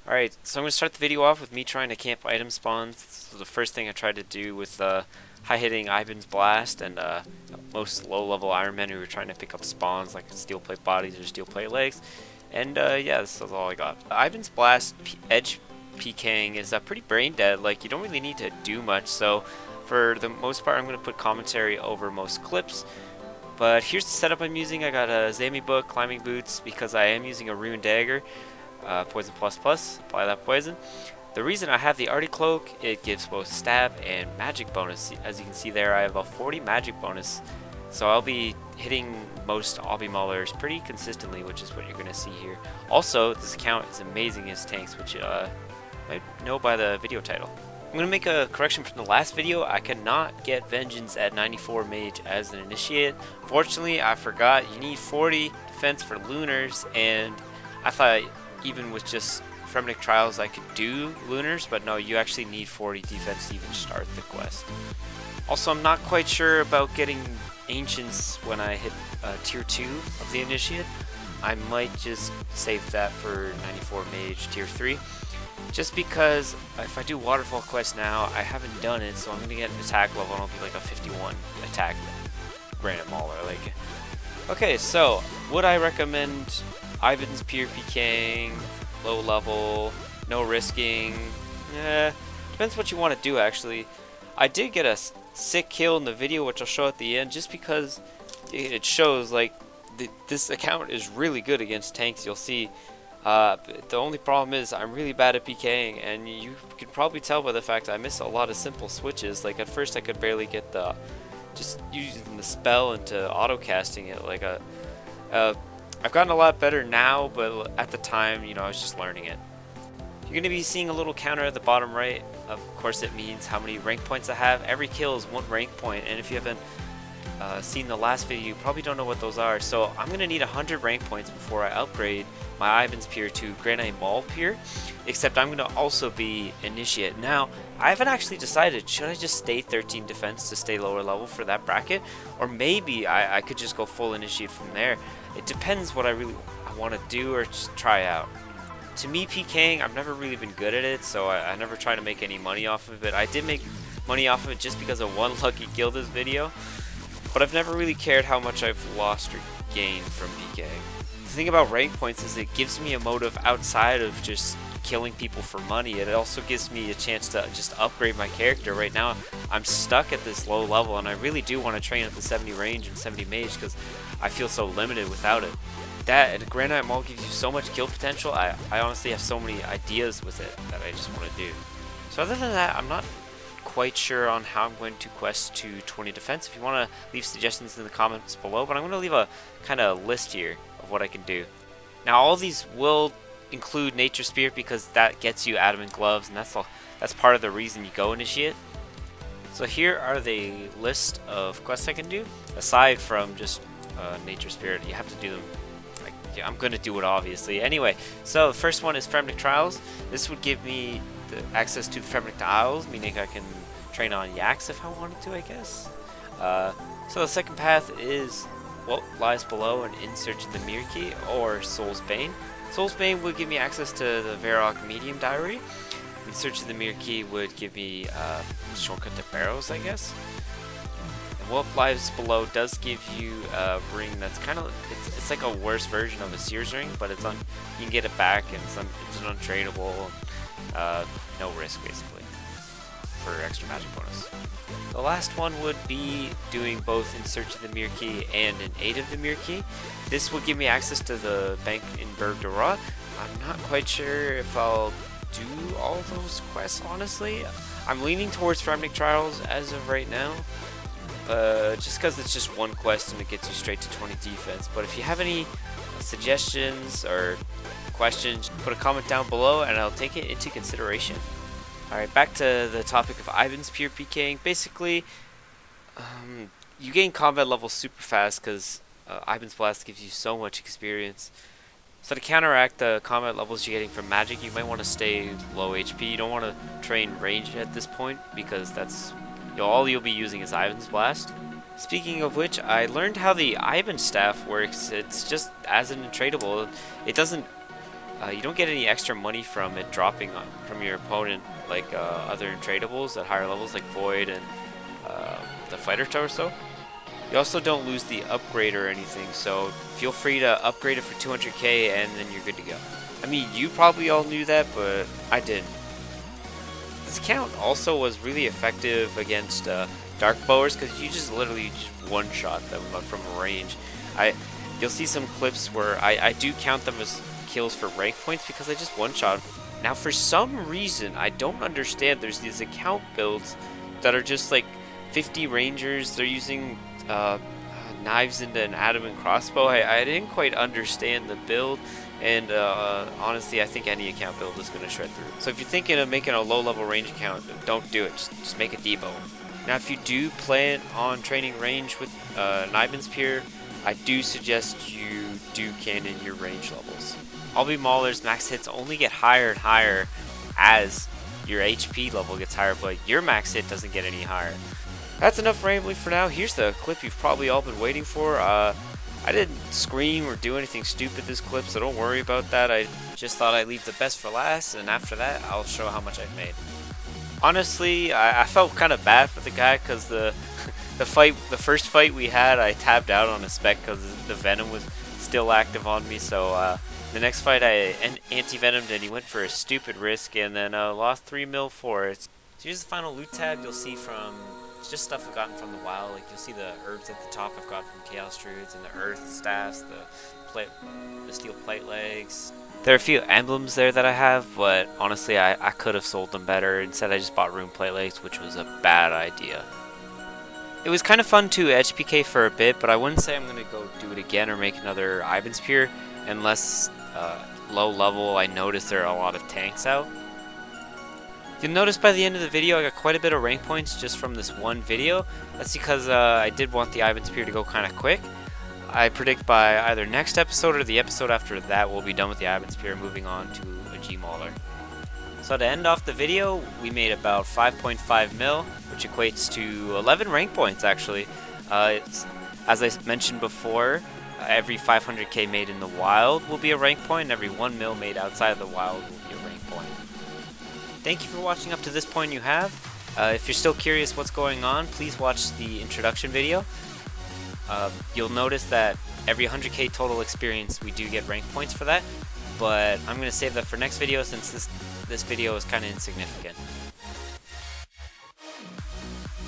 Alright, so I'm going to start the video off with me trying to camp item spawns. So the first thing I tried to do with high-hitting Ivan's Blast and most low-level Iron Men who were trying to pick up spawns like steel plate bodies or steel plate legs. And yeah, this is all I got. Ivan's Blast edge PKing is pretty brain dead. Like, you don't really need to do much. So for the most part, I'm going to put commentary over most clips. But here's the setup I'm using. I got a Zami book, climbing boots, because I am using a rune dagger. Poison plus plus, apply that poison. The reason I have the Arty Cloak, it gives both stab and magic bonus. As you can see there, I have a 40 magic bonus. So I'll be hitting most obby maulers pretty consistently, which is what you're going to see here. Also, this account is amazing as tanks, which you might know by the video title. I'm going to make a correction from the last video. I cannot get Vengeance at 94 Mage as an initiate. Fortunately, I forgot you need 40 defense for Lunars, and I thought even with just Frenetic Trials I could do Lunars, but no, you actually need 40 defense to even start the quest. Also, I'm not quite sure about getting Ancients when I hit tier 2 of the initiate. I might just save that for 94 Mage tier 3. Just because if I do Waterfall quest now, I haven't done it, so I'm going to get an attack level and I'll be like a 51 attack Granite Mauler. Like, okay, so would I recommend Ivan's pure PKing, low level, no risking? Depends what you want to do actually. I did get a sick kill in the video, which I'll show at the end, just because it shows like this account is really good against tanks. You'll see. The only problem is I'm really bad at PKing, and you can probably tell by the fact I miss a lot of simple switches. Like at first I could barely get just using the spell into auto casting it. Like I've gotten a lot better now, but at the time, you know, I was just learning it. You're going to be seeing a little counter at the bottom right. Of course, it means how many rank points I have. Every kill is 1 rank point, and if you haven't seen the last video, you probably don't know what those are. So I'm going to need 100 rank points before I upgrade my Ivan's Peer to Granite Maul Peer, except I'm going to also be Initiate. Now, I haven't actually decided, should I just stay 13 defense to stay lower level for that bracket, or maybe I could just go full Initiate from there. It depends what I want to do or just try out. To me, PKing, I've never really been good at it, so I never try to make any money off of it. I did make money off of it just because of one lucky kill this video, but I've never really cared how much I've lost or gained from PKing. The thing about rank points is it gives me a motive outside of just killing people for money. It also gives me a chance to just upgrade my character. Right now, I'm stuck at this low level, and I really do want to train at the 70 range and 70 mage because I feel so limited without it. That and Granite Maul gives you so much kill potential. I honestly have so many ideas with it that I just want to do. So other than that, I'm not quite sure on how I'm going to quest to 20 defense. If you want to leave suggestions in the comments below, but I'm going to leave a kind of list here of what I can do. Now all these will include Nature Spear because that gets you Adamant Gloves, and that's part of the reason you go Initiate. So here are the list of quests I can do aside from just Nature Spirit. You have to do them. I'm going to do it obviously. Anyway, so the first one is Frenetic Trials. This would give me the access to the Frenetic Isles, meaning I can train on Yaks if I wanted to, I guess. So the second path is what lies below and In Search of the Mirror Key, or Soul's Bane. Soul's Bane would give me access to the Varrock Medium Diary. In Search of the Mirror Key would give me shortcut to Barrows, I guess. What lies below does give you a ring that's kind of it's like a worse version of a Sears ring, but you can get it back, and it's an untradeable, no risk basically for extra magic bonus. The last one would be doing both In Search of the Mirror Key and In Aid of the Mirror Key. This would give me access to the bank in Berg de Rot. I'm not quite sure if I'll do all those quests honestly. I'm leaning towards Frenetic Trials as of right now. Just because it's just one quest and it gets you straight to 20 defense. But if you have any suggestions or questions, put a comment down below and I'll take it into consideration. Alright, back to the topic of Ivan's pure PKing. Basically, you gain combat levels super fast because Ivan's Blast gives you so much experience. So to counteract the combat levels you're getting from magic, you might want to stay low HP. You don't want to train range at this point because that's all you'll be using is Ivan's Blast. Speaking of which, I learned how the Ivan staff works. It's just as an untradeable. It doesn't You don't get any extra money from it dropping from your opponent like other tradables at higher levels like Void and the Fighter Torso. You also don't lose the upgrade or anything, so feel free to upgrade it for 200k and then you're good to go. I mean, you probably all knew that, but I didn't. This account also was really effective against Dark Bowers because you just literally one-shot them from range. You'll see some clips where I do count them as kills for rank points because I just one-shot. Now, for some reason, I don't understand. There's these account builds that are just like 50 rangers. They're using knives into an adamant crossbow. I didn't quite understand the build, and honestly, I think any account build is going to shred through. So if you're thinking of making a low-level range account, don't do it. Just make a debo. Now, if you do plan on training range with an Ivan Spear, I do suggest you do cannon your range levels. All be Mauler's max hits only get higher and higher as your HP level gets higher, but your max hit doesn't get any higher. That's enough rambling for now. Here's the clip you've probably all been waiting for. I didn't scream or do anything stupid this clip, so don't worry about that. I just thought I'd leave the best for last, and after that, I'll show how much I've made. Honestly, I felt kind of bad for the guy because the first fight we had, I tabbed out on a spec because the Venom was still active on me. So the next fight, I anti-venomed and he went for a stupid risk and then lost 3 mil for it. So here's the final loot tab. You'll see from just stuff I've gotten from the wild. Like you'll see the herbs at the top I've got from Chaos Druids, and the earth staffs, the steel plate legs. There are a few emblems there that I have, but honestly I could have sold them better. Instead I just bought rune plate legs, which was a bad idea. It was kind of fun to edge PK for a bit, but I wouldn't say I'm going to go do it again or make another Ivan Spear unless low level I notice there are a lot of tanks out. You'll notice by the end of the video I got quite a bit of rank points just from this one video. That's because I did want the Ivan Spear to go kind of quick. I predict by either next episode or the episode after that we'll be done with the Ivan Spear, moving on to a G Mauler. So to end off the video, we made about 5.5 mil, which equates to 11 rank points actually. As I mentioned before, every 500k made in the wild will be a rank point, and every 1 mil made outside of the wild will be a rank point. Thank you for watching up to this point you have. If you're still curious what's going on, please watch the introduction video. You'll notice that every 100k total experience we do get rank points for that, but I'm going to save that for next video since this video is kind of insignificant.